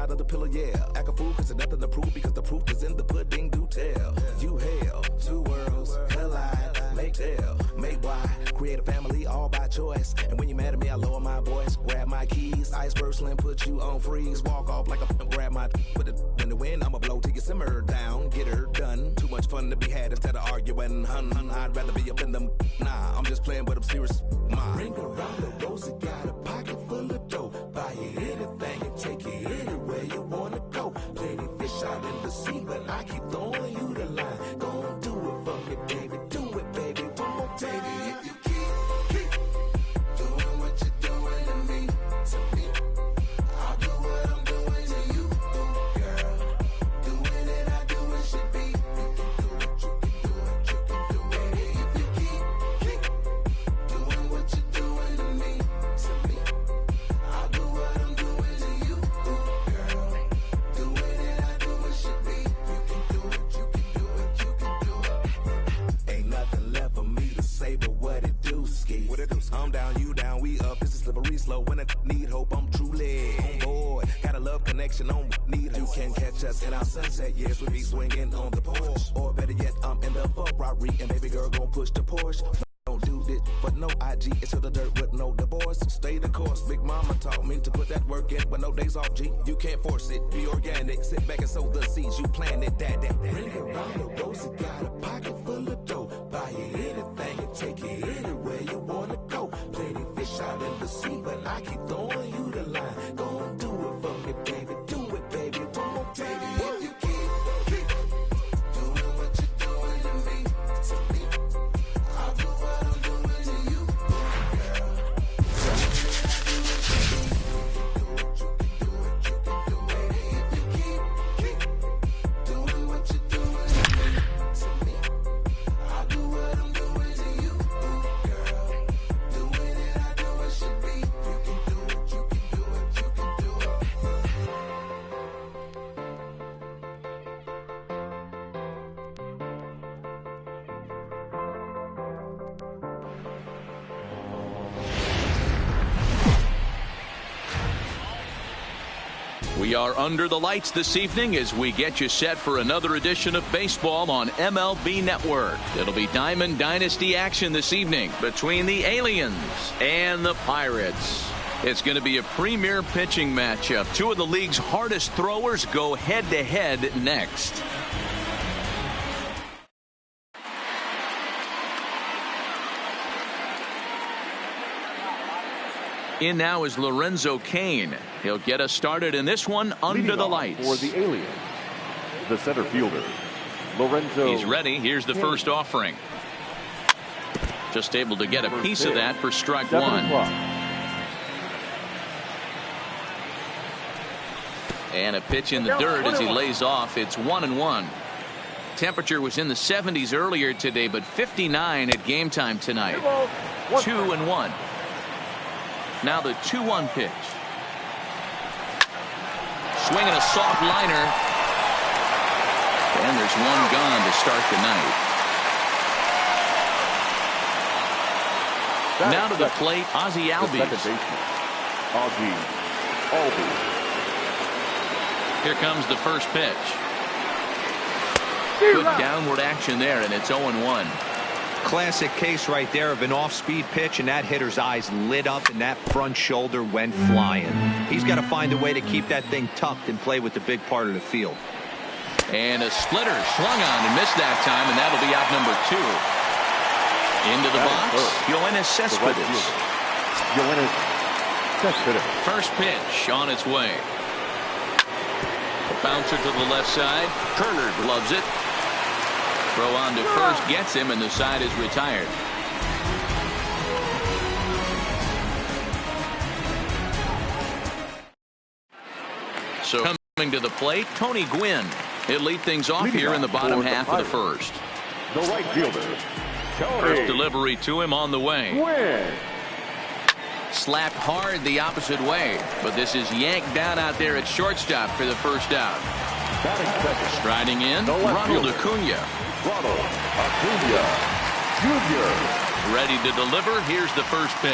side of the pillow, yeah. Act a fool cause there's nothing to prove because the proof is in the pudding, do tell. You hell, two worlds collide, make tell, make why. Create a family all by choice. And when you're mad at me, I lower my voice. Grab my keys, iceberg slim, put you on freeze. Walk off like a grab my put it in the wind. I'ma blow till you simmer down, get her done. Too much fun to be had instead of arguing. I'd rather be up in them. Nah, I'm just playing, but I'm serious. Ring around the rosy, got a pocket full of dough. Buy you anything and take you anywhere you wanna go. Plenty fish out in the sea, but I keep throwing you the line. Gon' do it for me, baby. Do it, baby. One more time. If you keep doing what you're doing to me, I'll do what I'm doing to you, girl. Doing it, I do it should be. You can do it, you can do it, you can do it. If you keep doing what you're doing to me, I'll do what I'm doing to you, girl. Doing it, I do it should be. You can do it, you can do it, you can do it. Ain't nothing left for me to say but what it do, ski. What it do? I'm down, you down, we up. It's a slippery slope. When I need hope, I'm truly on board. Got a love connection on need. You can catch us in our sunset years. We be swinging on the porch, or better yet, I'm in the Ferrari and baby girl gon' push the Porsche. Don't do this, but no IG. It's to the dirt with no divorce. Stay the course. Big mama taught me to put that work in, but no days off. G, you can't force it. Be organic. Sit back and sow the seeds you planted. That. Bring around the rosy, got a pocket full of dough. Buy you anything and take you anywhere you wanna go. Plenty fish out in the sea, but I keep throwing you the line. Gon' do it for me, baby. Do it, baby. One more time. If you keep doing what you're doing to me, I'll do what I'm doing to you, girl. You can do it, if you keep doing what you're doing to me, I'll do what I'm doing to you, girl. Doing it, I do what should be. You can do it, you can do it, you can do it. We are under the lights this evening as we get you set for another edition of baseball on MLB Network. It'll be Diamond Dynasty action this evening between the Aliens and the Pirates. It's going to be a premier pitching matchup. Two of the league's hardest throwers go head-to-head next. In now is Lorenzo Cain. He'll get us started in this one under the lights. For the Aliens, the center fielder, Lorenzo. He's ready. Here's the first offering. Just able to get a piece of that for strike one. And a pitch in the dirt as he lays off. It's 1-1. Temperature was in the 70s earlier today, but 59 at game time tonight. 2-1. Now the 2-1 pitch. Swinging a soft liner. And there's one gone to start the night. Now to the plate, Ozzie Albies. Here comes the first pitch. Good downward action there, and it's 0-1. Classic case right there of an off-speed pitch, and that hitter's eyes lit up and that front shoulder went flying. He's got to find a way to keep that thing tucked and play with the big part of the field. And a splitter swung on and missed that time, and that'll be out number 2. Into the box, Yoenis Cespedes. First pitch on its way. A bouncer to the left side. Kerner gloves it. Throw on to first gets him, and the side is retired. So coming to the plate, Tony Gwynn. He'll lead things off here in the bottom half of the first. The right fielder, First delivery to him on the way. Gwynn. Slapped hard the opposite way, but this is yanked down out there at shortstop for the first out. Striding in, Ronald Acuna. Ronald Acuna Jr. Ready to deliver. Here's the first pitch.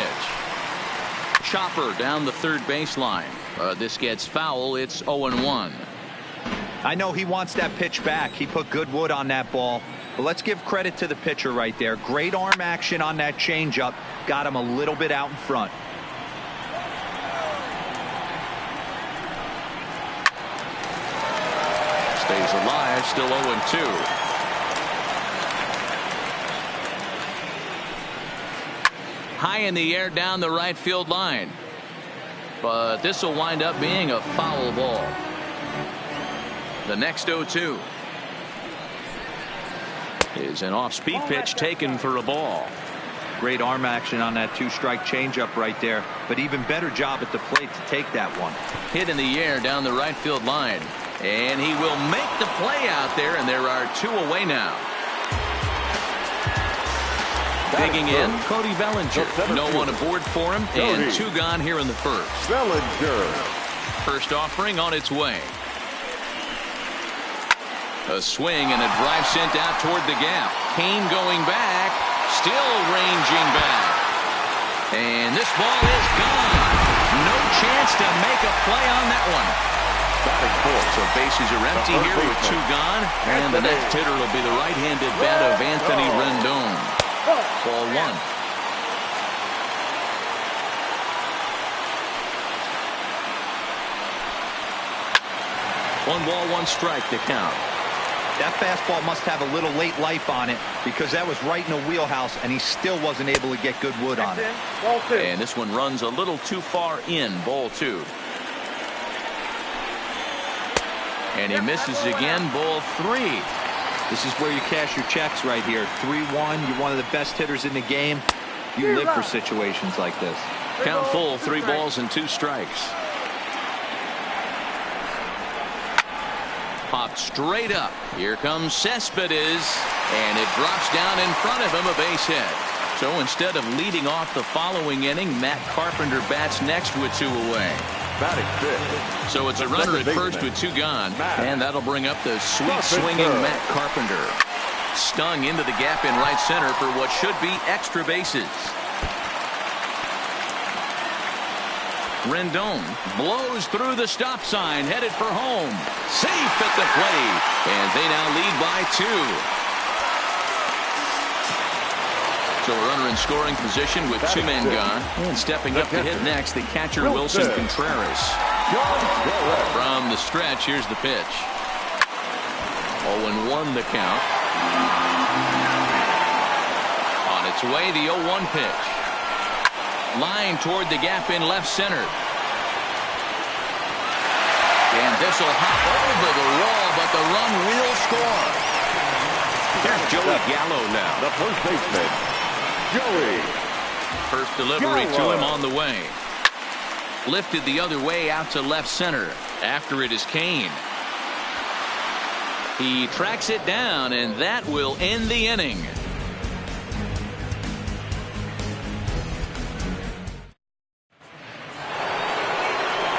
Chopper down the third baseline. This gets foul. It's 0-1. I know he wants that pitch back. He put good wood on that ball. But let's give credit to the pitcher right there. Great arm action on that changeup. Got him a little bit out in front. Stays alive. Still 0-2. High in the air down the right field line. But this will wind up being a foul ball. The next 0-2 is an off-speed pitch taken for a ball. Great arm action on that two-strike changeup right there. But even better job at the plate to take that one. Hit in the air down the right field line. And he will make the play out there, and there are 2 away now. Digging in, Cody Bellinger. No one aboard for him, and 2 gone here in the first. Bellinger. First offering on its way. A swing and a drive sent out toward the gap. Kane going back, still ranging back. And this ball is gone. No chance to make a play on that one. Batting fourth. So bases are empty here with 2 gone. And the next hitter will be the right-handed bat of Anthony Rendon. Ball 1. 1 ball, 1 strike to count. That fastball must have a little late life on it because that was right in the wheelhouse and he still wasn't able to get good wood on it. And this one runs a little too far in. Ball 2. And he misses again. Ball 3. This is where you cash your checks right here. 3-1. You're one of the best hitters in the game. You live for situations like this. Count full. 3 balls and 2 strikes. Popped straight up. Here comes Cespedes, and it drops down in front of him, a base hit. So instead of leading off the following inning, Matt Carpenter bats next with 2 away. Batting fifth. So it's a runner at first with 2 gone, and that'll bring up the sweet swinging Matt Carpenter. Stung into the gap in right center for what should be extra bases. Rendon blows through the stop sign, headed for home. Safe at the plate, and they now lead by 2. So a runner in scoring position with 2 men gone. And stepping up to hit next, the catcher Wilson Contreras. From the stretch, here's the pitch. 0-1 the count. On its way, the 0-1 pitch. Line toward the gap in left center. And this will hop over the wall, but the run will score. Here's Joey Gallo now. The first baseman, Joey. First delivery to him on the way. Lifted the other way out to left center. After it is Kane. He tracks it down, and that will end the inning.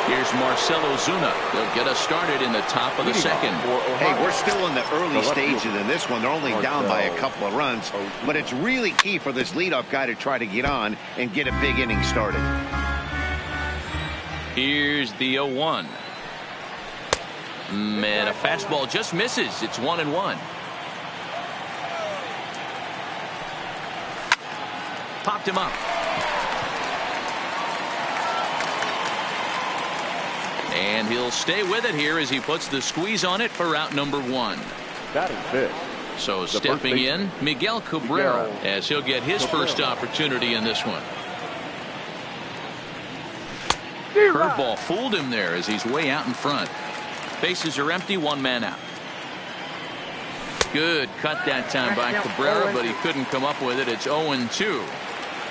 Here's Marcell Ozuna. He'll get us started in the top of the second. Hey, we're still in the early stages of this one. They're only down by a couple of runs, but it's really key for this leadoff guy to try to get on and get a big inning started. Here's the 0-1. Man, a fastball just misses. It's 1-1. Popped him up. And he'll stay with it here as he puts the squeeze on it for out number 1. Batting fifth. So stepping in, Miguel Cabrera, as he'll get his first opportunity in this one. Curveball fooled him there as he's way out in front. Bases are empty, 1 man out. Good cut that time by Cabrera, but he couldn't come up with it. It's 0-2.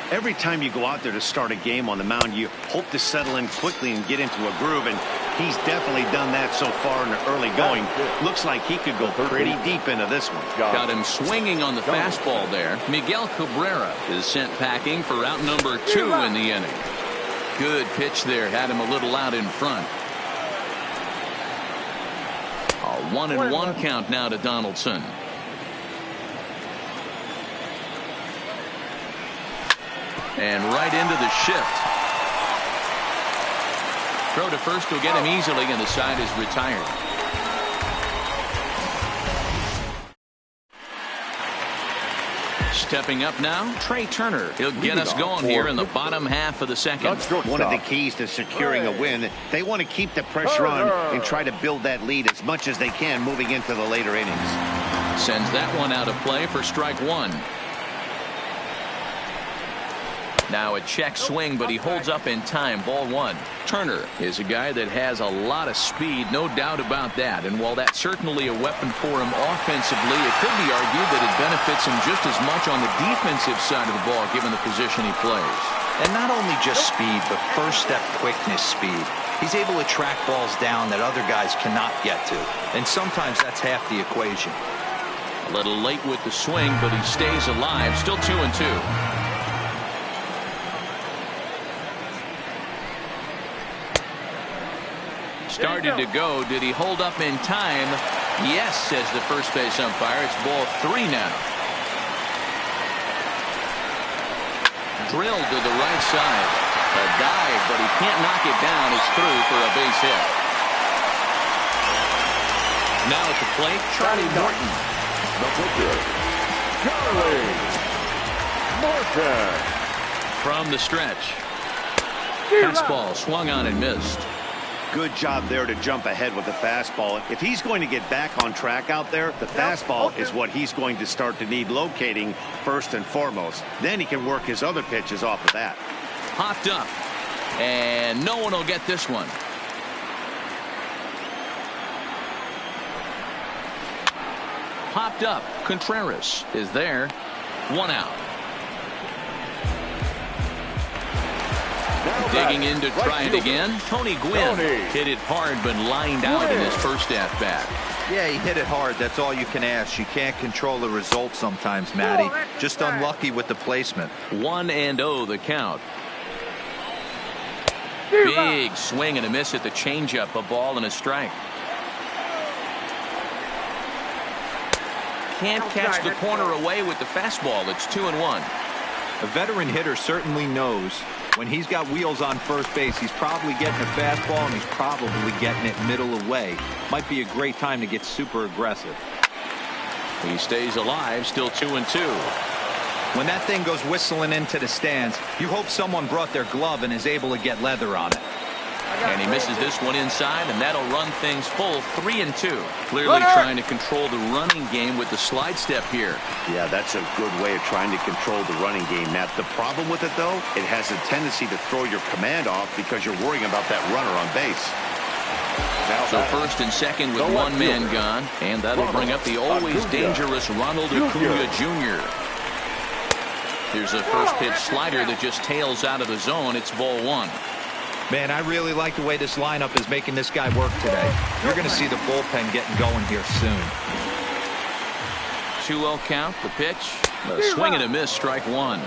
Every time you go out there to start a game on the mound, you hope to settle in quickly and get into a groove, and he's definitely done that so far in the early going. Looks like he could go pretty deep into this one. Got him swinging on the fastball there. Miguel Cabrera is sent packing for out number 2 in the inning. Good pitch there, had him a little out in front. A 1-1 count now to Donaldson. And right into the shift. Throw to first will get him easily, and the side is retired. Stepping up now, Trey Turner. He'll get us going here in the bottom half of the second. One of the keys to securing a win, they want to keep the pressure on and try to build that lead as much as they can moving into the later innings. Sends that one out of play for strike one. Now a check swing, but he holds up in time. Ball one. Turner is a guy that has a lot of speed, no doubt about that. And while that's certainly a weapon for him offensively, it could be argued that it benefits him just as much on the defensive side of the ball, given the position he plays. And not only just speed, but first step quickness speed. He's able to track balls down that other guys cannot get to. And sometimes that's half the equation. A little late with the swing, but he stays alive. Still 2-2. Started to go. Did he hold up in time? Yes, says the first base umpire. It's ball three now. Drilled to the right side. A dive, but he can't knock it down. It's through for a base hit. Now at the plate, Charlie Morton. The pitcher, Charlie Morton. From the stretch. Fastball swung on and missed. Good job there to jump ahead with the fastball. If he's going to get back on track out there, the fastball is what he's going to start to need locating first and foremost. Then he can work his other pitches off of that. Popped up. And no one will get this one. Popped up. Contreras is there. One out. Digging in to try it again. Tony Gwynn hit it hard, but lined out in his first at-bat. Yeah, he hit it hard. That's all you can ask. You can't control the result sometimes, Matty. Just unlucky with the placement. 1-0 the count. Big swing and a miss at the changeup. A ball and a strike. Can't catch the corner away with the fastball. It's 2-1. A veteran hitter certainly knows when he's got wheels on first base, he's probably getting a fastball and he's probably getting it middle away. Might be a great time to get super aggressive. He stays alive, still 2-2. When that thing goes whistling into the stands, you hope someone brought their glove and is able to get leather on it. And he misses this one inside, and that'll run things full. 3-2. Clearly trying to control the running game with the slide step here. Yeah, that's a good way of trying to control the running game, Matt. The problem with it, though, it has a tendency to throw your command off because you're worrying about that runner on base. So first and second with one man gone, and that'll bring up the always dangerous Ronald Acuna Jr. Here's a first pitch slider that just tails out of the zone. It's ball one. Man, I really like the way this lineup is making this guy work today. You're going to see the bullpen getting going here soon. 2-0 count, the pitch. A swing and a miss, strike one.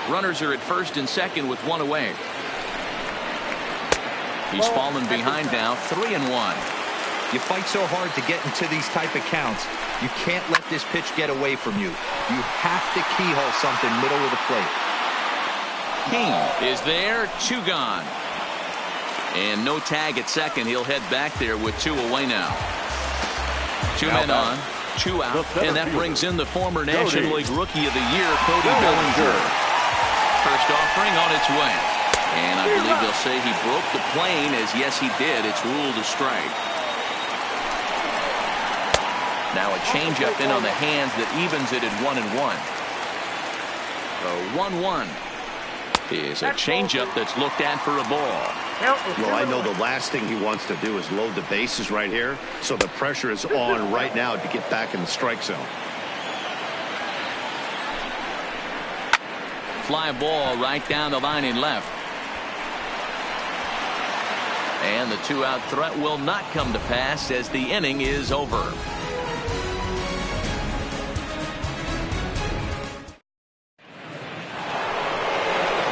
Runners are at first and second with one away. He's fallen behind now, 3-1. You fight so hard to get into these type of counts. You can't let this pitch get away from you. You have to keyhole something middle of the plate. King is there, two gone. And no tag at second. He'll head back there with two away now. Two men on, two out, and that brings in the former National League Rookie of the Year, Cody Bellinger. First offering on its way. And I believe they'll say he broke the plane, as yes he did. It's ruled a strike. Now a changeup in on the hands that evens it at 1-1. The 1-1 is a changeup that's looked at for a ball. Well, I know the last thing he wants to do is load the bases right here, so the pressure is on right now to get back in the strike zone. Fly ball right down the line and left. And the two-out threat will not come to pass as the inning is over.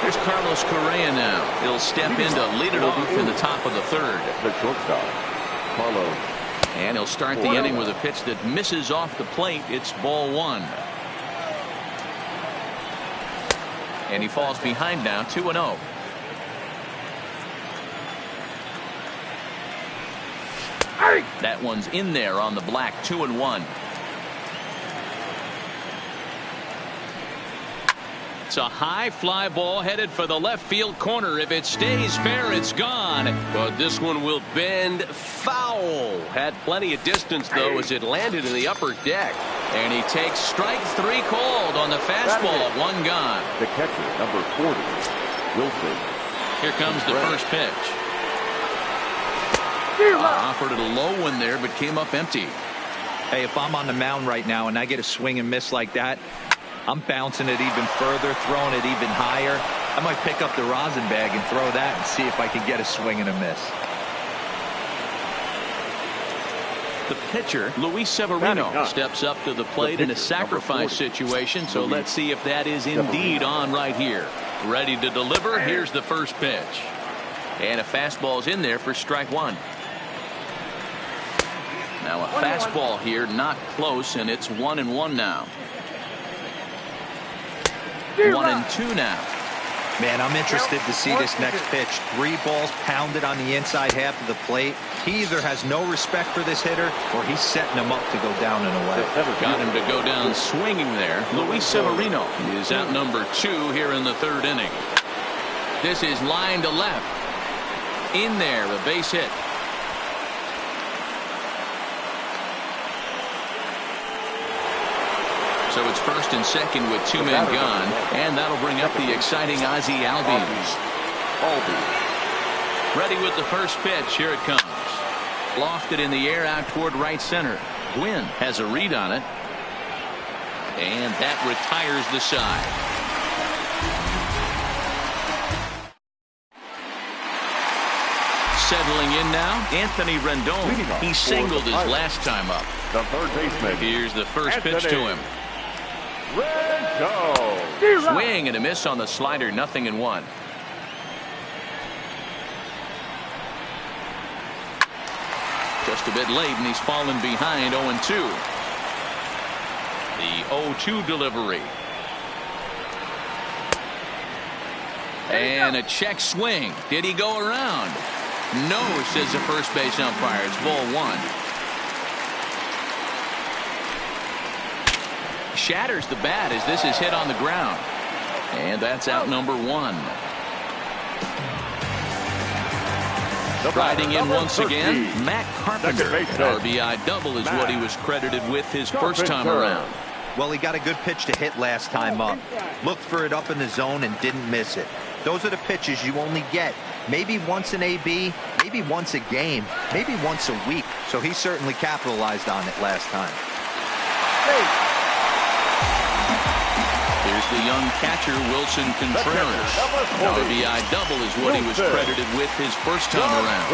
Here's Carlos Correa now. He'll step in to lead it off in the top of the third. The shortstop, Carlos. And he'll start the inning with a pitch that misses off the plate. It's ball one. And he falls behind now, 2-0. That one's in there on the black, 2-1. It's a high fly ball headed for the left field corner. If it stays fair, it's gone. But this one will bend foul. Had plenty of distance, though, as it landed in the upper deck. And he takes strike 3 called on the fastball. 1 gone. The catcher, number 40, Wilson. Here comes the first pitch. Offered it a low one there, but came up empty. Hey, if I'm on the mound right now and I get a swing and miss like that, I'm bouncing it even further, throwing it even higher. I might pick up the rosin bag and throw that and see if I can get a swing and a miss. The pitcher, Luis Severino, steps up to the plate in a sacrifice situation, so let's see if that is indeed on right here. Ready to deliver. Here's the first pitch. And a fastball's in there for strike 1. Now a fastball here, not close, and it's 1-1 now. 1-2 now. Man, I'm interested to see this next pitch. 3 balls pounded on the inside half of the plate. He either has no respect for this hitter or he's setting him up to go down and away. Got him to go down swinging there. Luis Severino is out number 2 here in the 3rd inning. This is line to left. In there, a base hit. So it's 1st and 2nd with 2 men gone, and that'll bring up the exciting Ozzie Albies. Ready with the first pitch. Here it comes. Lofted in the air out toward right center. Gwynn has a read on it, and that retires the side. Settling in now, Anthony Rendon. He singled his last time up. The third baseman. Here's the first pitch to him. Rendon. Swing and a miss on the slider. 0-1. Just a bit late, and he's fallen behind. 0-2. The 0-2 delivery. And a check swing. Did he go around? No, says the first base umpire. It's ball 1. Shatters the bat as this is hit on the ground. And that's out number 1. Riding in once again, Matt Carpenter. An RBI double is what he was credited with his first time around. Well, he got a good pitch to hit last time up. Looked for it up in the zone and didn't miss it. Those are the pitches you only get maybe once an AB, maybe once a game, maybe once a week. So he certainly capitalized on it last time. Here's the young catcher, Wilson Contreras. An RBI double is what he was credited with his first time around.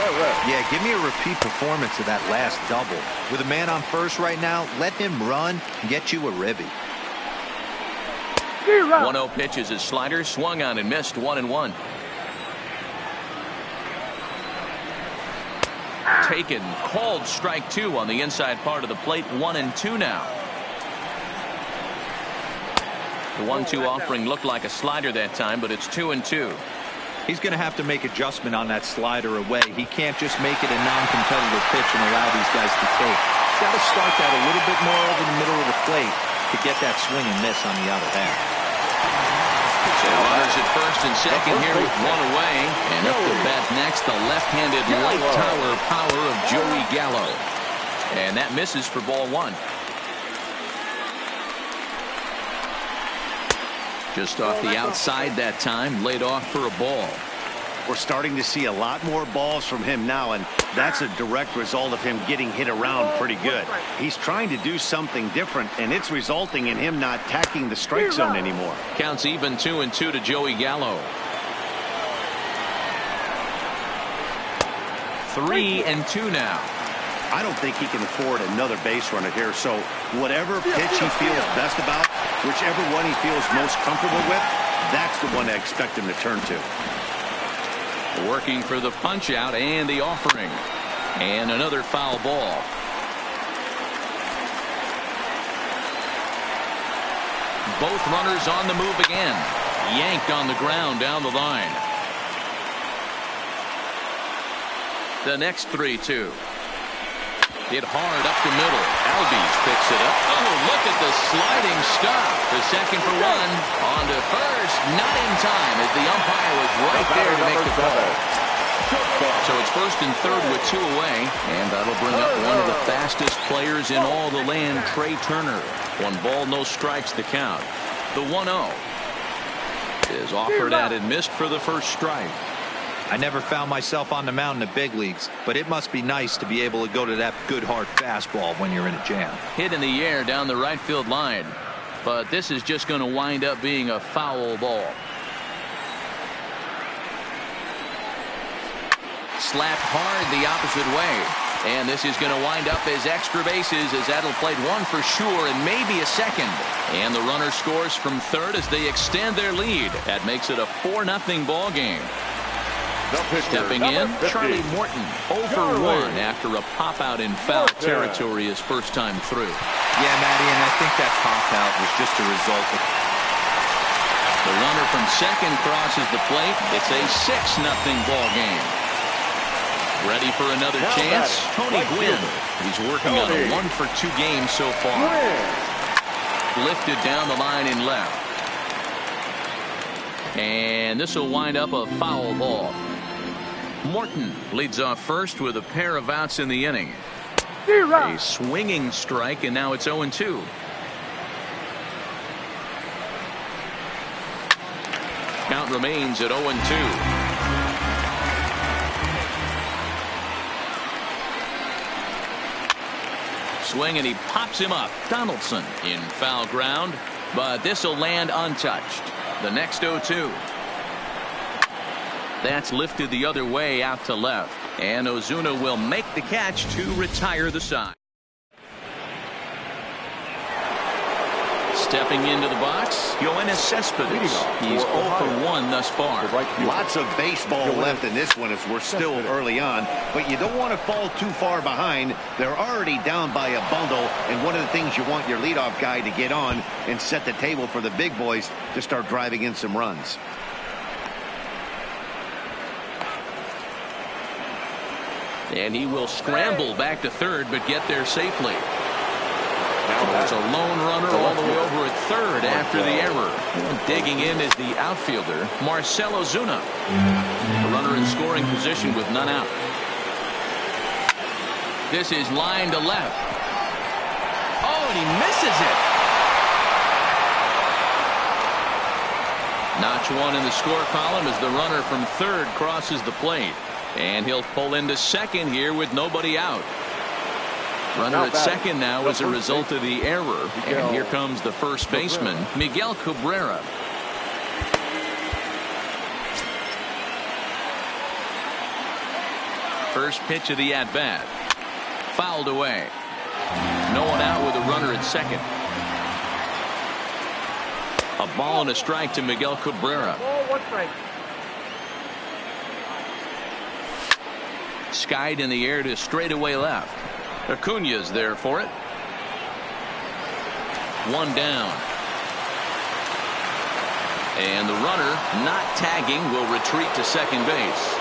Yeah, give me a repeat performance of that last double. With a man on first right now, let him run and get you a ribby. 1-0 pitch is his slider, swung on and missed. 1-1. Taken, called strike 2 on the inside part of the plate. 1-2 now. The 1-2 offering looked like a slider that time, but it's 2-2. He's going to have to make adjustment on that slider away. He can't just make it a non-competitive pitch and allow these guys to take. He's got to start that a little bit more over the middle of the plate to get that swing and miss on the other half. So runners at first and second here with 1 away. And up to bat next, the left-handed light tower power of Joey Gallo. And that misses for ball 1. Just off the outside that time, laid off for a ball. We're starting to see a lot more balls from him now, and that's a direct result of him getting hit around pretty good. He's trying to do something different, and it's resulting in him not tacking the strike zone anymore. Counts even 2-2 to Joey Gallo. 3-2 now. I don't think he can afford another base runner here, so whatever pitch he feels best about, whichever one he feels most comfortable with, that's the one I expect him to turn to. Working for the punch out and the offering. And another foul ball. Both runners on the move again. Yanked on the ground down the line. The next 3-2. Hit hard up the middle. Albies picks it up. Oh, look at the sliding stop. The second for one. On to first. Not in time as the umpire was right there to make the call. So it's first and third with 2 away. And that'll bring up one of the fastest players in all the land, Trey Turner. 1 ball, no strikes to count. The 1-0 is offered at and missed for the first strike. I never found myself on the mound in the big leagues, but it must be nice to be able to go to that good hard fastball when you're in a jam. Hit in the air down the right field line, but this is just going to wind up being a foul ball. Slapped hard the opposite way, and this is going to wind up as extra bases as that'll play 1 for sure and maybe a second. And the runner scores from third as they extend their lead. That makes it a 4-0 ball game. Stepping in, Charlie Morton, 0 for 1 after a pop-out in foul territory his first time through. Yeah, Matty, and I think that pop-out was just a result of... The runner from second crosses the plate. It's a 6-0 ball game. Ready for another chance? Tony Gwynn. He's working on a 1 for 2 game so far. Lifted down the line in left. And this will wind up a foul ball. Morton leads off first with a pair of outs in the inning. A swinging strike, and now it's 0-2. Count remains at 0-2. Swing, and he pops him up. Donaldson in foul ground, but this will land untouched. The next 0-2. That's lifted the other way out to left, and Ozuna will make the catch to retire the side. Stepping into the box, Yoenis Cespedes. He's 0 for 1 thus far. Lots of baseball left in this one as we're still early on, but you don't want to fall too far behind. They're already down by a bundle, and one of the things you want your leadoff guy to get on and set the table for the big boys to start driving in some runs. And he will scramble back to third, but get there safely. There's a lone runner all the way over at third after the error. Digging in is the outfielder, Marcell Ozuna. The runner in scoring position with none out. This is line to left. Oh, and he misses it. Notch 1 in the score column as the runner from third crosses the plate. And he'll pull into second here with nobody out. Runner at second now as a result of the error. And here comes the first baseman, Miguel Cabrera. First pitch of the at-bat. Fouled away. No one out with a runner at second. A ball and a strike to Miguel Cabrera. Skied in the air to straightaway left. Acuña's there for it. 1 down. And the runner not tagging will retreat to second base.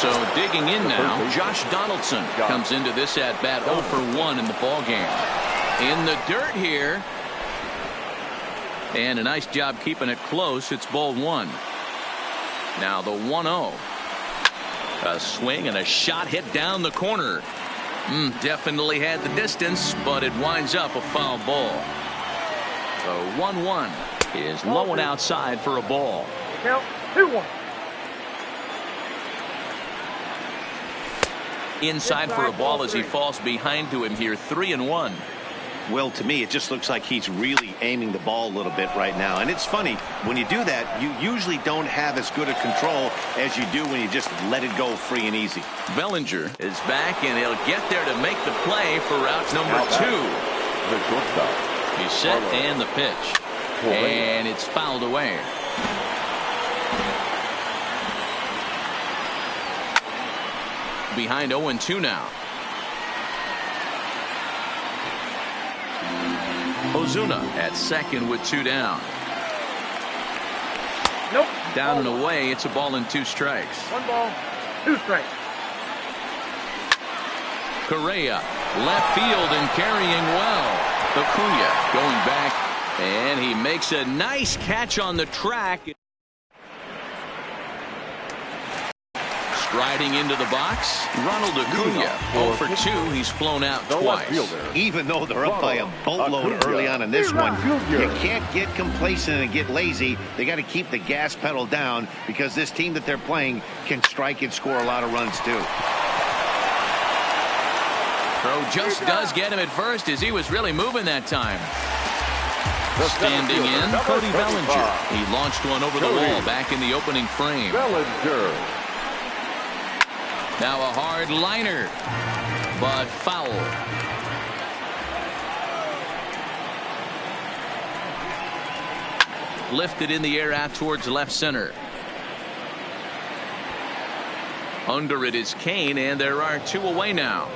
So digging in now, Josh Donaldson comes into this at bat 0 for 1 in the ball game. In the dirt here. And a nice job keeping it close. It's ball 1. Now the 1-0. A swing and a shot hit down the corner. Definitely had the distance, but it winds up a foul ball. The 1-1 is low and outside for a ball. Count 2-1. Inside for a ball as he falls behind to him here. 3-1. Well, to me, it just looks like he's really aiming the ball a little bit right now. And it's funny, when you do that, you usually don't have as good a control as you do when you just let it go free and easy. Bellinger is back, and he'll get there to make the play for route number 2. He's set and the pitch. And it's fouled away. Behind 0-2 now. Ozuna at second with 2 down. Nope. Down and away. It's a ball and 2 strikes. 1 ball, 2 strikes. Correa, left field and carrying well. Acuna going back, and he makes a nice catch on the track. Striding into the box, Ronald Acuna. 0 for 2. He's flown out twice. Even though they're up by a boatload early on in this one, you can't get complacent and get lazy. They got to keep the gas pedal down because this team that they're playing can strike and score a lot of runs too. Throw just does get him at first as he was really moving that time. Standing in, Cody Bellinger. He launched one over the wall back in the opening frame. Now a hard liner, but foul. Lifted in the air out towards left center. Under it is Kane, and there are 2 away now.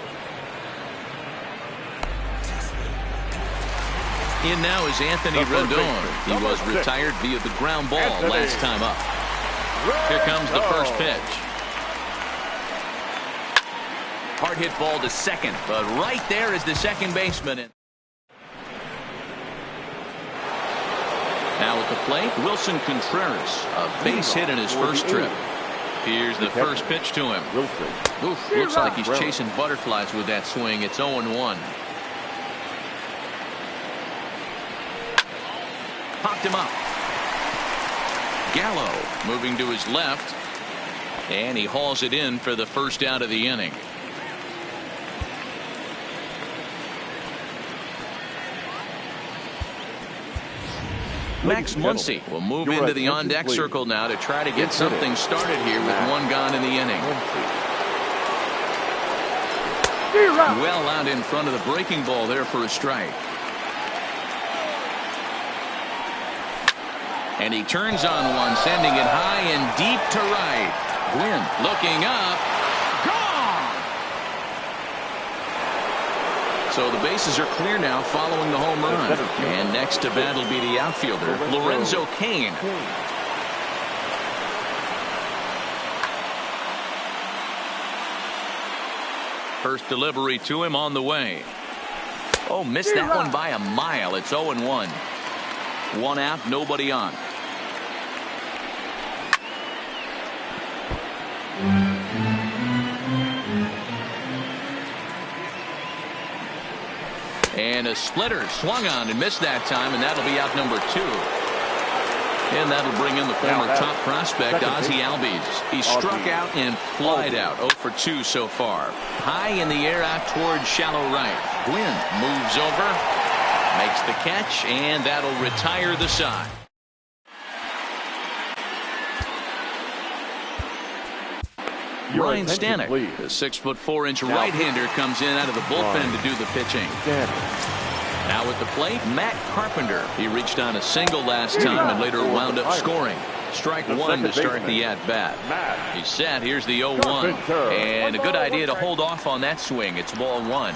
In now is Anthony Rendon. He was retired via the ground ball last time up. Here comes the first pitch. Hard hit ball to second, but right there is the second baseman. Now at the plate, Wilson Contreras, a base hit in his first trip. Here's the first pitch to him. Oof, looks like he's chasing butterflies with that swing. It's 0-1. Popped him up. Gallo moving to his left, and he hauls it in for the first out of the inning. Max Muncy will move into the on-deck circle now to try to get something started here with 1 gone in the inning. Well out in front of the breaking ball there for a strike. And he turns on one, sending it high and deep to right. Gwynn looking up. Gone! So the bases are clear now following the home run. And next to bat will be the outfielder, Lorenzo Cain. First delivery to him on the way. Oh, missed that one by a mile. It's 0-1. 1 out, nobody on. And a splitter swung on and missed that time, and that'll be out number 2. And that'll bring in the former top prospect, Ozzie Albies. He struck out and flied out. 0 for 2 so far. High in the air out towards shallow right. Gwynn moves over, makes the catch, and that'll retire the side. Ryan Stanek, the 6'4" right-hander, comes in out of the bullpen to do the pitching. Now at the plate, Matt Carpenter. He reached on a single last time and later wound up scoring. Strike 1 to start the at-bat. He's set. Here's the 0-1. And a good idea to hold off on that swing. It's ball 1.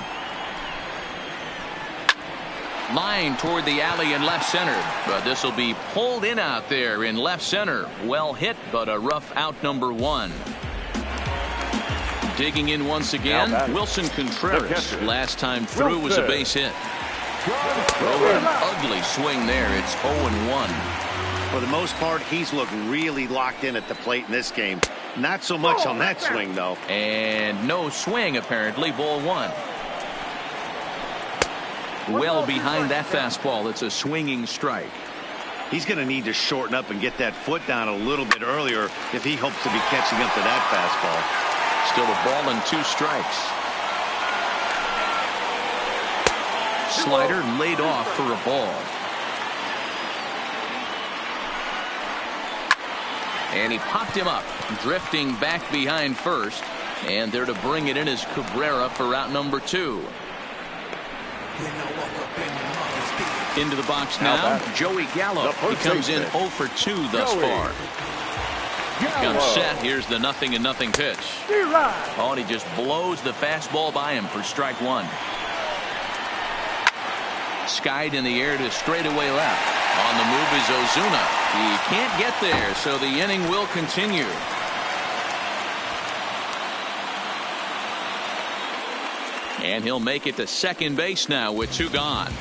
Line toward the alley in left center. But this will be pulled in out there in left center. Well hit, but a rough out number 1. Digging in once again, Wilson Contreras. Last time through was a base hit. Oh, an ugly swing there. It's 0-1. For the most part, he's looked really locked in at the plate in this game. Not so much on that swing, though. And no swing, apparently. Ball 1. Well behind that fastball. It's a swinging strike. He's going to need to shorten up and get that foot down a little bit earlier if he hopes to be catching up to that fastball. Still a ball and 2 strikes. Slider laid off for a ball. And he popped him up, drifting back behind first. And there to bring it in is Cabrera for out number 2. Into the box now, Joey Gallo. He comes in 0 for 2 thus far. Comes set. Here's the 0-0 pitch. Oh, and he just blows the fastball by him for strike 1. Skied in the air to straightaway left. On the move is Ozuna. He can't get there, so the inning will continue. And he'll make it to second base now with 2 gone.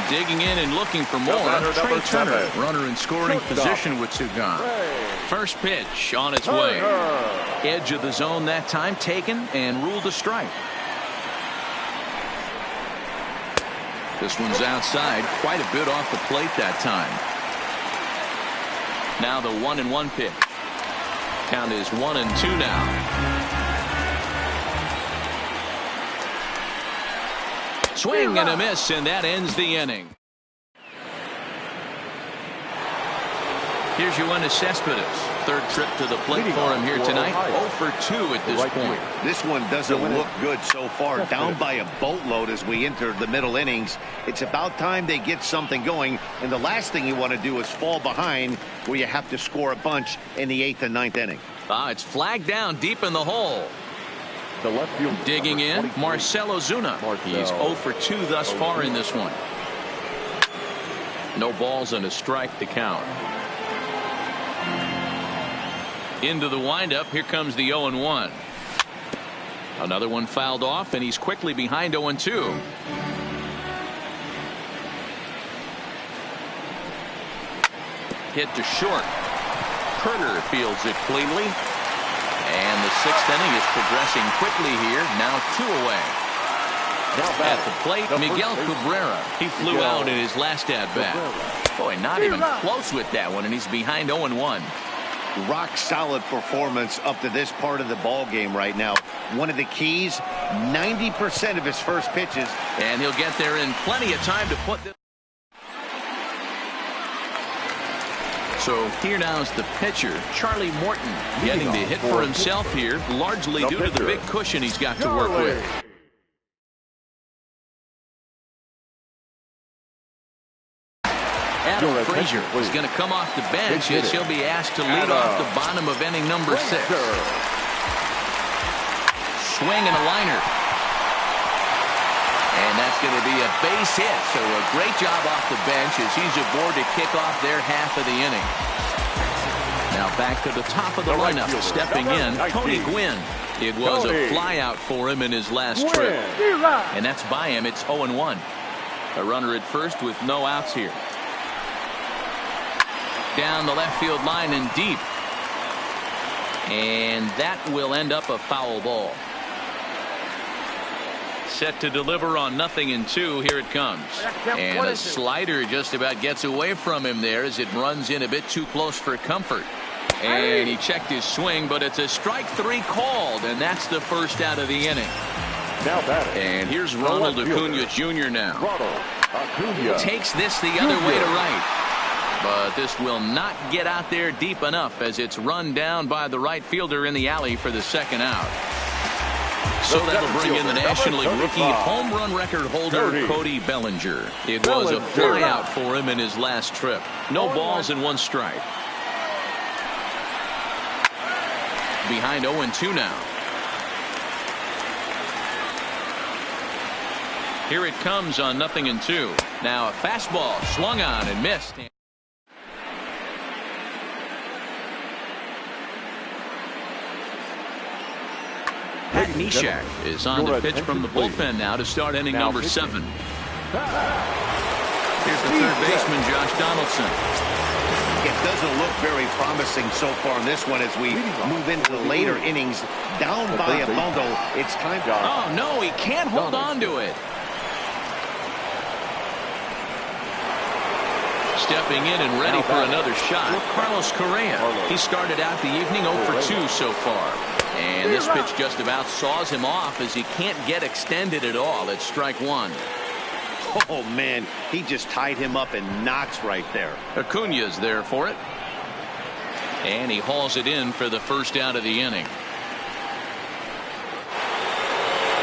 Digging in and looking for more. Trey Turner, runner in scoring position with 2 gone. First pitch on its way. Edge of the zone that time taken and ruled a strike. This one's outside, quite a bit off the plate that time. Now the 1-1 pitch. Count is 1-2 now. Swing and a miss, and that ends the inning. Here's Yoenis Cespedes. Third trip to the plate for him here tonight. 0 for 2 at this point. This one doesn't look good so far. Down by a boatload as we enter the middle innings. It's about time they get something going. And the last thing you want to do is fall behind where you have to score a bunch in the 8th and 9th inning. It's flagged down deep in the hole. The left field. Digging in, Marcell Ozuna. He's 0 for 2 thus far in this one. No balls and a strike to count. Into the windup. Here comes the 0-1. Another one fouled off, and he's quickly behind 0-2. Hit to short. Turner fields it cleanly. And the 6th inning is progressing quickly here. Now 2 away. At the plate, Miguel Cabrera. He flew out in his last at-bat. Boy, not even close with that one, and he's behind 0-1. Rock solid performance up to this part of the ball game right now. One of the keys, 90% of his first pitches. And he'll get there in plenty of time to put this. So here now is the pitcher, Charlie Morton, getting the hit for himself here, largely due to the big cushion he's got to work with. Adam Frazier is going to come off the bench as he'll be asked to lead off the bottom of inning number 6. Swing and a liner. And that's going to be a base hit. So a great job off the bench as he's aboard to kick off their half of the inning. Now back to the top of the lineup. Stepping in, Tony Gwynn. It was a flyout for him in his last trip. And that's by him. It's 0-1. A runner at first with no outs here. Down the left field line and deep. And that will end up a foul ball. Set to deliver on 0-2. Here it comes. And a slider just about gets away from him there as it runs in a bit too close for comfort. And he checked his swing, but it's a strike 3 called, and that's the first out of the inning. And here's Ronald Acuna Jr. now. Takes this the other way to right. But this will not get out there deep enough as it's run down by the right fielder in the alley for the second out. So that'll bring in the National League rookie home run record holder Cody Bellinger. It was a flyout for him in his last trip. No balls and 1 strike. Behind 0-2 now. Here it comes on 0-2. Now a fastball swung on and missed. Pat Neshek is on the pitch from the bullpen now to start inning number 7. Here's the third baseman, Josh Donaldson. It doesn't look very promising so far in this one as we move into the later innings. Down by a bundle. It's time to... Oh, no, he can't hold on to it. Stepping in and ready for another shot, Carlos Correa. He started out the evening 0 for 2 so far. And this pitch just about saws him off as he can't get extended at all. It's strike 1. Oh, man, he just tied him up in knots right there. Acuna's there for it. And he hauls it in for the first out of the inning.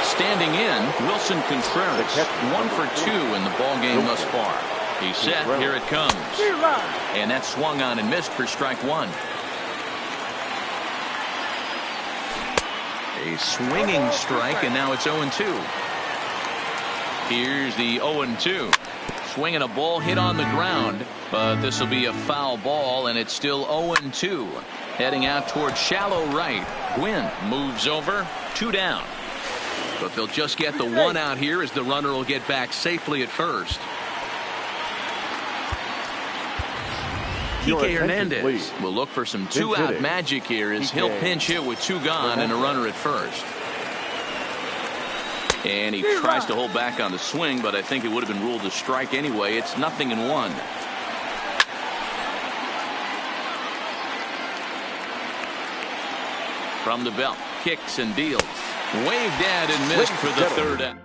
Standing in, Wilson Contreras. 1 for 2 in the ballgame thus far. He's set. Here it comes. And that swung on and missed for strike 1. A swinging strike, and now it's 0-2. Here's the 0-2. Swinging a ball hit on the ground, but this will be a foul ball, and it's still 0-2. Heading out towards shallow right. Gwynn moves over. 2 down. But they'll just get the one out here as the runner will get back safely at first. Kike Hernandez will look for some two-out magic here as he'll pinch hit with two gone and a runner at first. And he tries to hold back on the swing, but I think it would have been ruled a strike anyway. It's 0-1. From the belt, kicks and deals. Waved at and missed for the third out.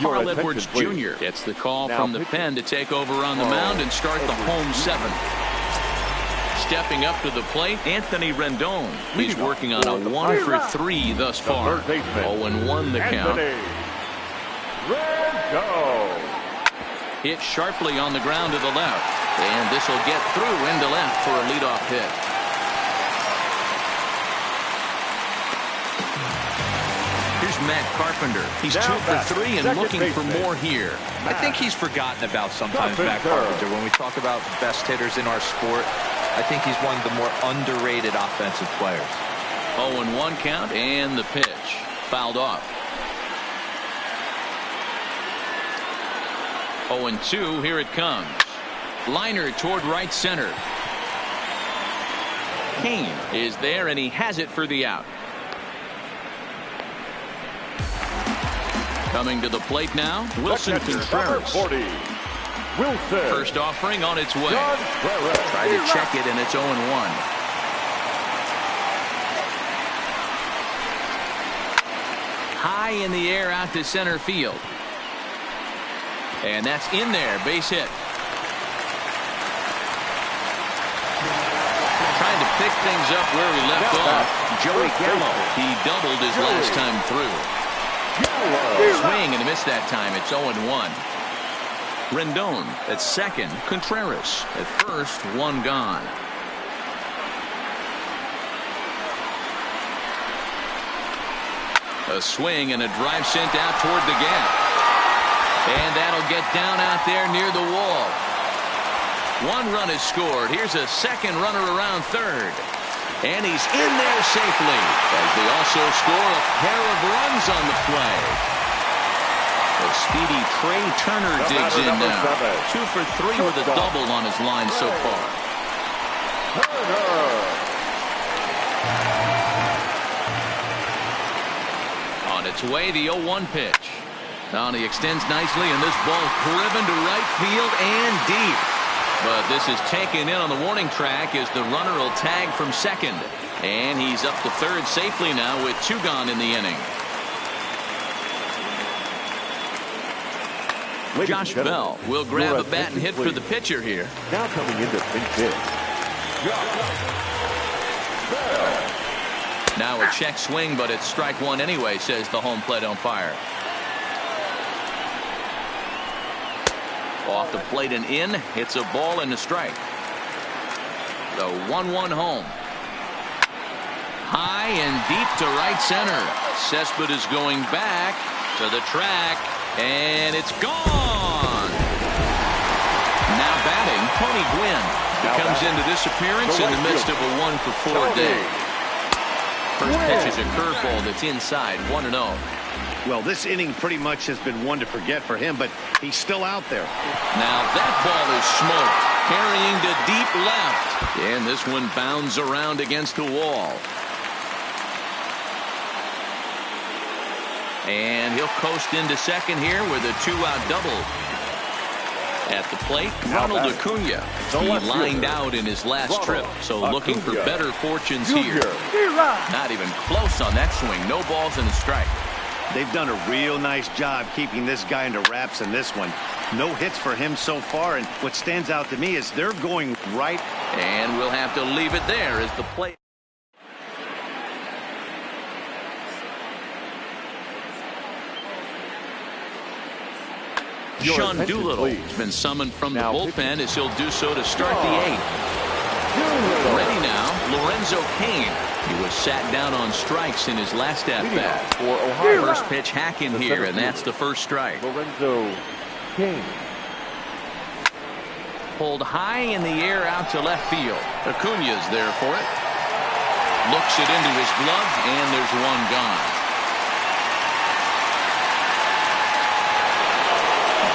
Carl Edwards Jr. gets the call from the pen to take over on the mound and start the home seventh. Stepping up to the plate, Anthony Rendon. He's working on a 1-for-3 thus far. 0-1 the count. Hit sharply on the ground to the left. And this will get through into left for a leadoff hit. Here's Matt Carpenter. He's 2 for 3 and looking for more here. I think he's forgotten about sometimes, Matt Carpenter. When we talk about best hitters in our sport, I think he's one of the more underrated offensive players. 0-1 count and the pitch. Fouled off. 0-2, here it comes. Liner toward right center. Kane is there and he has it for the out. Coming to the plate now, Wilson Contreras. First offering on its way. Try to check it and it's 0-1. High in the air out to center field. And that's in there, base hit. Trying to pick things up where he left off. Joey Gallo. He doubled his last time through. Swing and a miss that time. It's 0-1. Rendon at second. Contreras at first. One gone. A swing and a drive sent out toward the gap. And that'll get down out there near the wall. One run is scored. Here's a second runner around third. And he's in there safely as they also score a pair of runs on the play. The speedy Trey Turner digs in now. 2 for 3 with a double on his line so far. On its way, the 0-1 pitch. Now he extends nicely, and this ball driven to right field and deep. But this is taken in on the warning track as the runner will tag from second. And he's up to third safely now with 2 gone in the inning. Josh Bell will grab a bat and hit for the pitcher here. Now coming into pinch hit. Now a check swing, but it's strike one anyway, says the home plate umpire. Off the plate and in. It's a ball and a strike. The 1-1 home. High and deep to right center. Cespedes is going back to the track. And it's gone. Now batting, Tony Gwynn. He comes into this appearance in the midst of a 1-for-4 day. First pitch is a curveball that's inside, 1-0. Well, this inning pretty much has been one to forget for him, but he's still out there. Now that ball is smoked, carrying to deep left. And this one bounds around against the wall. And he'll coast into second here with a 2-out double. At the plate, Ronald Acuna. He lined out in his last trip, so looking for better fortunes here. Not even close on that swing. No balls and a strike. They've done a real nice job keeping this guy under wraps in this one. No hits for him so far, and what stands out to me is they're going right. And we'll have to leave it there as the play. Sean Doolittle has been summoned from the bullpen as he'll do so to start the 8th. Ready now, Lorenzo Cain. He was sat down on strikes in his last at-bat. First pitch hack in here, and that's the first strike. Lorenzo Cain. pulled high in the air out to left field. Acuña's there for it. Looks it into his glove, and there's one gone.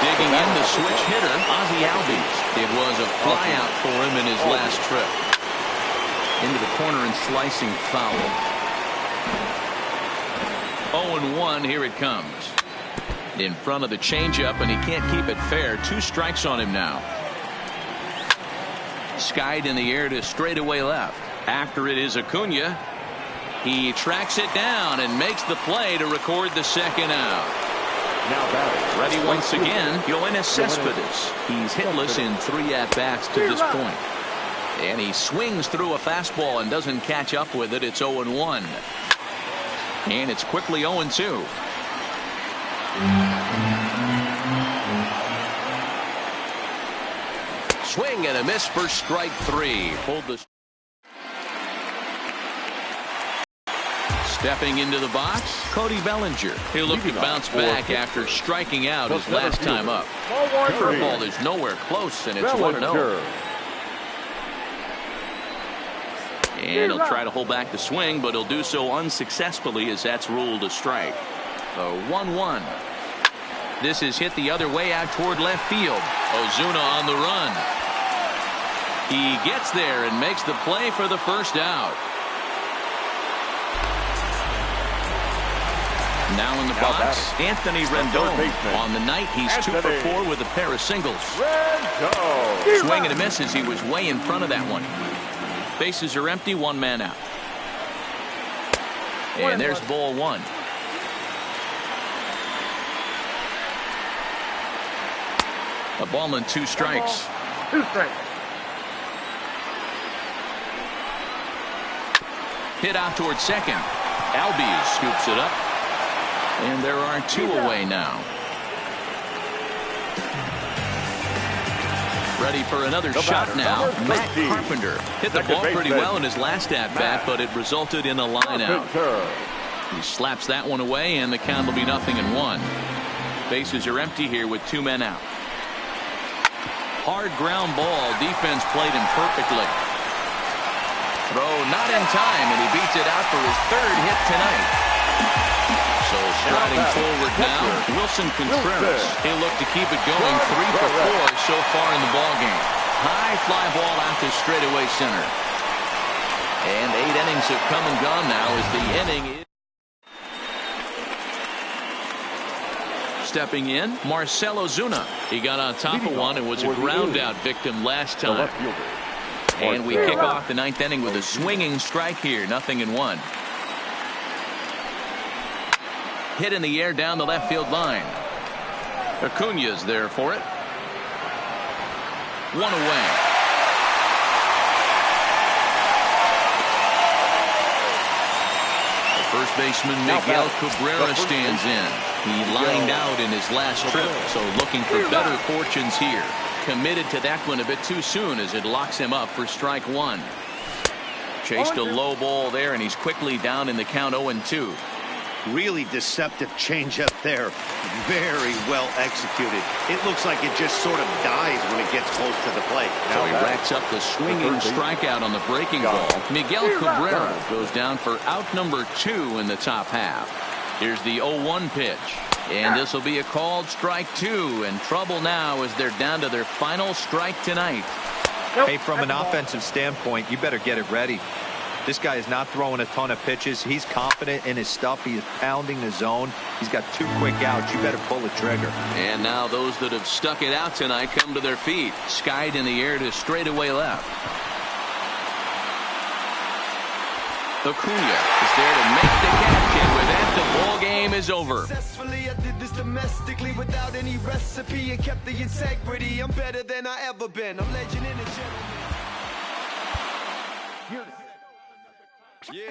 Digging in the switch hitter, Ozzie Albies. It was a flyout for him in his last trip. Into the corner and slicing foul. 0-1, here it comes. In front of the changeup, and he can't keep it fair. 2 strikes on him now. Skied in the air to straightaway left. After it is Acuña. He tracks it down and makes the play to record the second out. Now batting. Ready once again, Yoenis Cespedes. He's hitless in 3 at-bats to this point. And he swings through a fastball and doesn't catch up with it. It's 0-1. And it's quickly 0-2. Swing and a miss for strike 3. Pulled the. Stepping into the box, Cody Bellinger. He'll look to bounce back after striking out his last time up. Curveball is nowhere close, and it's 1-0. And he'll try to hold back the swing, but he'll do so unsuccessfully as that's ruled a strike. So 1-1. This is hit the other way out toward left field. Ozuna on the run. He gets there and makes the play for the first out. Now in the box, Anthony Rendon. On the night, he's 2 for 4 with a pair of singles. Swing and a miss as he was way in front of that one. Bases are empty, 1 man out. And there's ball 1. A ball and 2 strikes. 2 strikes. Hit out towards second. Albies scoops it up. And there are 2 away now. Ready for another shot now. Matt Carpenter hit the ball pretty well in his last at-bat, but it resulted in a line out. He slaps that one away, and the count will be 0-1. Bases are empty here with 2 men out. Hard ground ball. Defense played him perfectly. Throw not in time, and he beats it out for his 3rd hit tonight. So striding forward now, Wilson Contreras. He'll look to keep it going. 3 for 4 so far in the ballgame. High fly ball out to straightaway center. And 8 innings have come and gone now as the inning is. Stepping in, Marcell Ozuna. He got on top of one and was a ground out victim last time. And we kick off the 9th inning with a swinging strike here. 0-1. Hit in the air down the left field line. Acuña's there for it. 1 away. The first baseman Miguel Cabrera stands in. He lined out in his last trip, so looking for better fortunes here. Committed to that one a bit too soon as it locks him up for strike 1. Chased a low ball there, and he's quickly down in the count 0-2. Really deceptive changeup there. Very well executed. It looks like it just sort of dies when it gets close to the plate. Now he racks up the swinging strikeout on the breaking ball. Miguel Cabrera goes down for out number 2 in the top half. Here's the 0-1 pitch. And this will be a called strike 2. And trouble now as they're down to their final strike tonight. Hey, from an offensive standpoint, you better get it ready. This guy is not throwing a ton of pitches. He's confident in his stuff. He is pounding the zone. He's got 2 quick outs. You better pull the trigger. And now those that have stuck it out tonight come to their feet. Skied in the air to straightaway left. Acuña is there to make the catch, and with that, the ball game is over. Successfully, I did this domestically without any recipe and kept the integrity. I'm better than I ever been. I'm legend in the gentleman. Yeah,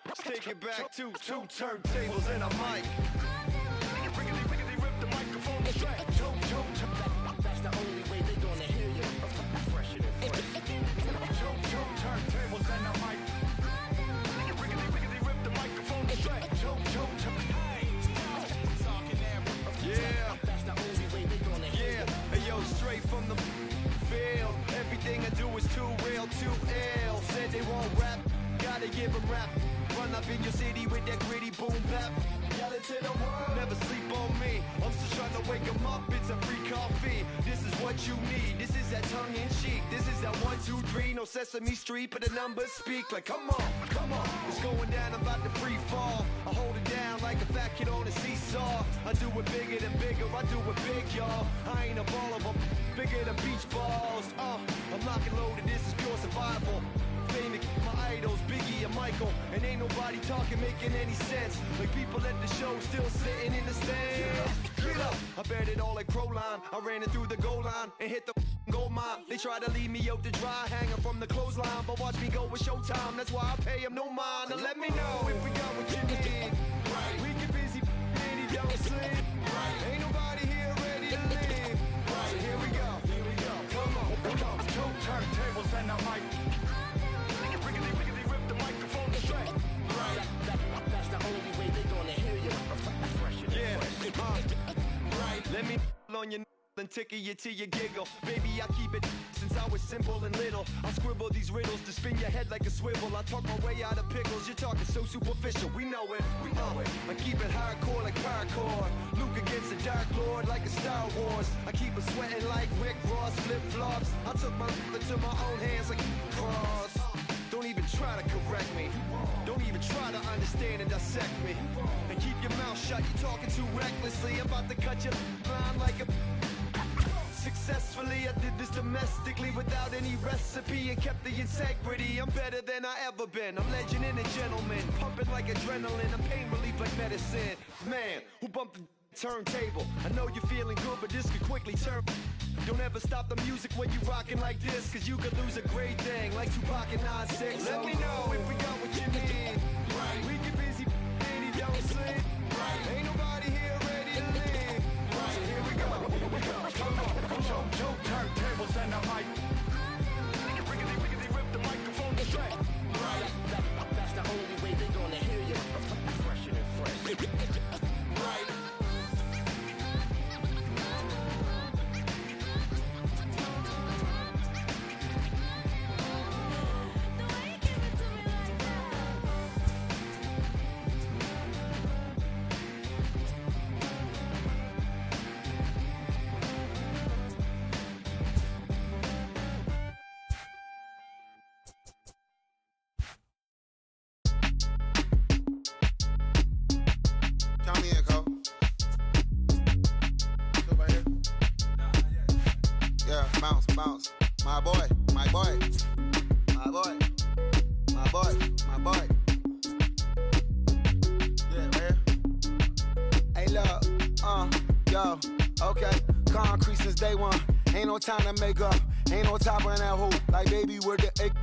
let's take it back to 2 turntables and a mic. That's the only way they gonna hear you. Fresh and fresh. 2 turntables and a mic. Rip the microphone straight. Yeah, that's the only way they gonna hear you. Hey yo, straight from the do is too real, too ill. Said they won't rap, gotta give them rap. Run up in your city with that gritty boom bap. Yell it to the world, never sleep on me. I'm still trying to wake them up, it's a free coffee. This is what you need, this is that tongue in cheek. This is that 1, 2, 3, no Sesame Street, but the numbers speak like come on, come on. It's going down, I'm about to free fall. I hold it down like a fat kid on a seesaw. I do it bigger than bigger, I do it big, y'all. I ain't a ball of them, bigger than beach balls. I'm lock and loaded, this is pure survival. Famous, my idols, Biggie and Michael. And ain't nobody talking, making any sense. Like people at the show still sitting in the stands. Get up, I bet it all like Proline. I ran it through the goal line and hit the gold mine. They try to leave me out to dry, hanging from the clothesline. But watch me go with showtime, that's why I pay them no mind. Now let me know if we got what you need. We get busy, and he don't sleep. Ain't nobody here ready to leave. So here we go, come on, come on. 2 turntables and a mic. Rip the microphone straight. That's the only way they gonna hear you. Let me on your and tickle you till you giggle. Baby, I keep it since I was simple and little. I scribble these riddles to spin your head like a swivel. I talk my way out of pickles. You're talking so superficial. We know it, we know it. I keep it hardcore like parkour. Luke against the Dark Lord like a Star Wars. I keep it sweating like Rick Ross flip-flops. I took my into my own hands like cross. Don't even try to correct me. Don't even try to understand and dissect me. And keep your mouth shut, you're talking too recklessly. I'm about to cut your line like a... Successfully, I did this domestically without any recipe and kept the integrity. I'm better than I ever been. I'm legend and a gentleman, pumping like adrenaline. I'm pain relief like medicine. Man, who bumped the turntable? I know you're feeling good, but this could quickly turn. Don't ever stop the music when you rockin' like this, cause you could lose a great thing like Tupac and 9-6. Let me know if we got what you need. We get busy and he don't sleep. Ain't nobody here ready to leave. So here we go. Come on, Joe, turntables and a mic. Rickety, rip the microphone straight. That's the only way they gonna hear you. Fresher than fresh. Bounce, my boy. Yeah, man. Hey, look, yo, okay. Concrete since day one. Ain't no time to make up. Ain't no top on that hole. Like, baby, where the egg?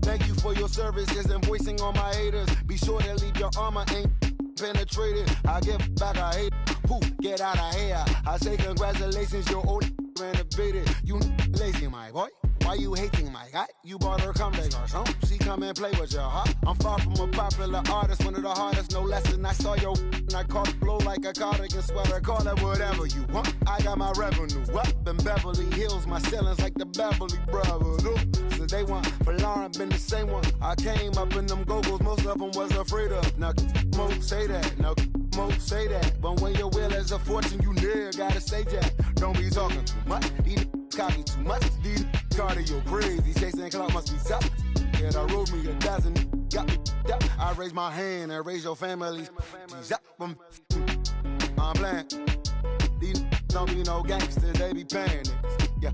Thank you for your services and voicing on my haters. Be sure to leave your armor ain't penetrated. I give back, I hate. Pooh, get out of here. I say congratulations, your old renovated. You lazy, my boy. Why you hating, my guy? You bought her come back or something. She come and play with your heart. I'm far from a popular artist, one of the hardest, no less than I saw your and I caught it blow like a cardigan sweater. Call it whatever you want. I got my revenue up in Beverly Hills. My ceilings like the Beverly Brothers. Since day one, for Lauren been the same one. I came up in them go-go's, most of them was afraid of. Now, Mo say that. Now, Mo say that. But when your will is a fortune, you never gotta say that. Don't be talking too much. These copy too much. These cardio crazy. Chasing clout must be tough. Yeah, I wrote me a dozen. Got me up. I raise my hand and raise your families. I'm playing. These don't be no gangsters. They be paying it. Yeah.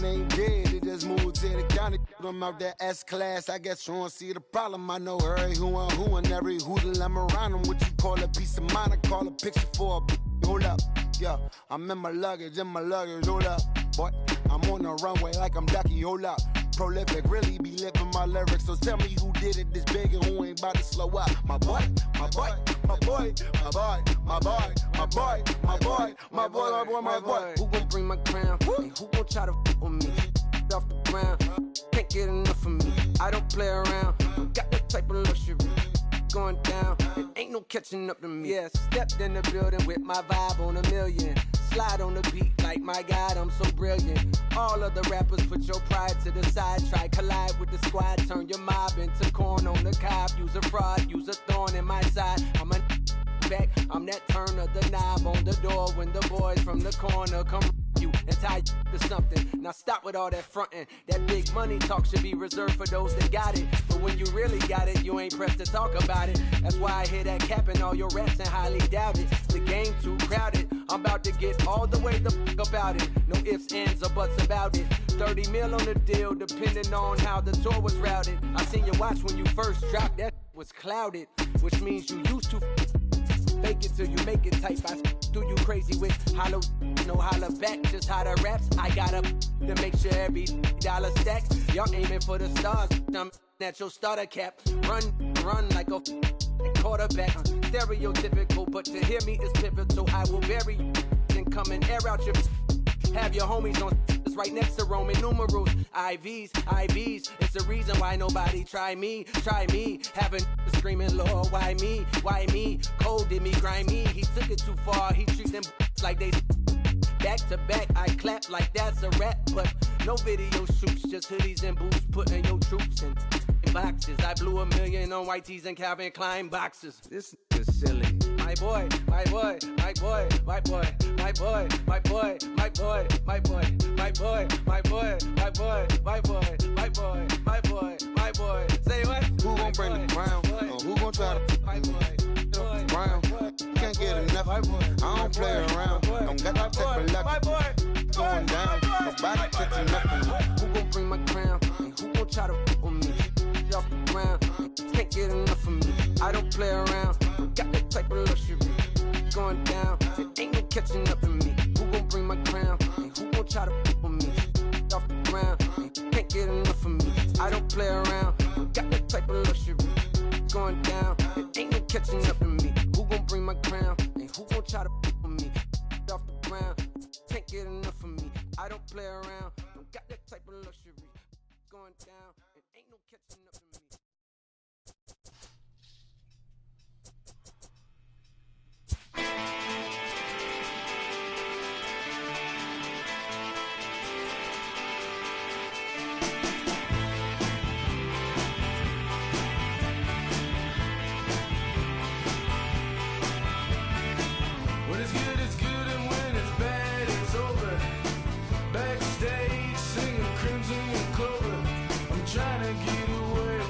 They ain't dead. They just moved to the county. Them out that S-class. I guess you don't see the problem. I know every who and every hoodle I'm around them. What you call a piece of mind? I call a picture for a hold up. Yeah, I'm in my luggage, hold up. Boy, I'm on the runway like I'm Ducky, hold up. Prolific, really be living my lyrics. So tell me who did it this big and who ain't about to slow up. My boy. Who gon' bring my crown? And who gon' try to f with me? Off the ground, can't get enough of me. I don't play around, got that type of luxury. going down, and ain't no catching up to me. Yeah, stepped in the building with my vibe on a million. Slide on the beat like my God, I'm so brilliant. All of the rappers put your pride to the side. Try collide with the squad, turn your mob into corn on the cob. Use a fraud, use a thorn in my side. I'm a back, I'm that turn of the knob on the door when the boys from the corner come you and tie to something. Now stop with all that frontin'. That big money talk should be reserved for those that got it. But when you really got it, you ain't pressed to talk about it. That's why I hear that cap in all your raps and highly doubt it. The game too crowded. I'm about to get all the way the fuck about it. No ifs, ands, or buts about it. 30 mil on the deal, depending on how the tour was routed. I seen you watch when you first dropped, that was clouded, which means you used to fake it till you make it type. I do you crazy with hollow, no holla back, just how the raps. I got up to make sure every dollar stack. Y'all aiming for the stars, I'm at your starter cap. Run like a quarterback. Stereotypical, but to hear me is pivotal. I will bury you and come and air out your. Have your homies on right next to Roman numerals. IVs, it's the reason why nobody try me. Having screaming, Lord, why me? Cold did me, grimy. He took it too far, he treat them like they back to back. I clap like that's a rap, but no video shoots, just hoodies and boots, putting your troops in boxes. I blew $1 million on white tees and Calvin Klein boxes. This is silly. My boy, my boy, my boy, my boy, my boy, my boy, my boy, my boy, my boy, my boy, my boy, my boy, my boy, my boy, my boy. Say what? Who gon' bring the crown? Who gon' try to my boy, brown? Can't get enough. I don't play around. Don't got that type of luck. Going down. Nobody catching up with me. Who gon' bring my crown? And who gon' try to f with me? Off the ground, can't get enough of me. I don't play around. Got that type of luxury. Going down, it ain't no catching up in me. Who gon' bring my crown? And who gon' try to f with me? Off the ground, can't get enough of me. I don't play around. Got that type of luxury. Going down, it ain't no catching up in me. Who gon' bring my crown? And who gon' try to f with me? Off the ground, can't get enough of me. I don't play around. Don't got that type of luxury. Going down, it ain't no catching up in me. When it's good, and when it's bad, it's over. Backstage, singing Crimson and Clover. I'm trying to get away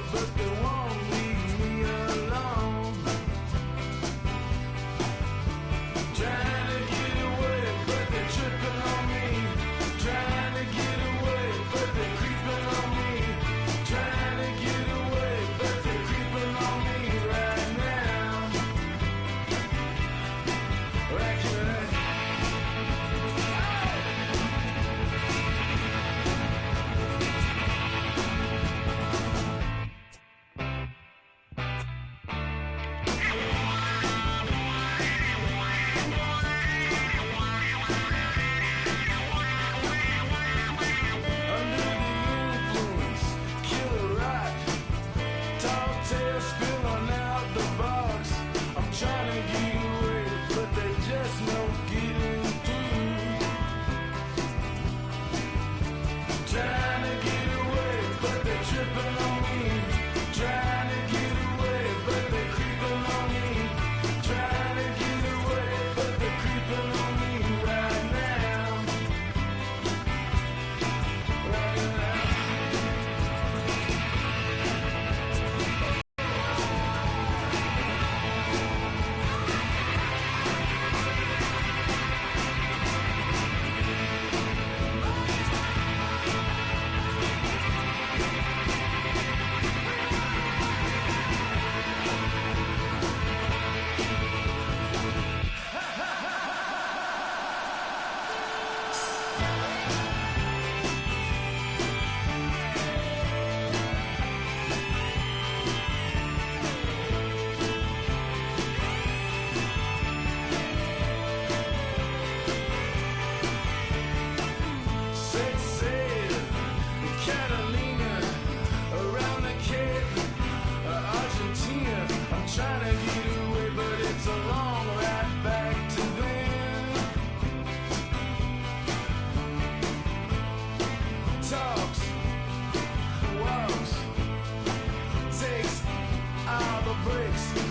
talks, walks, takes all the breaks.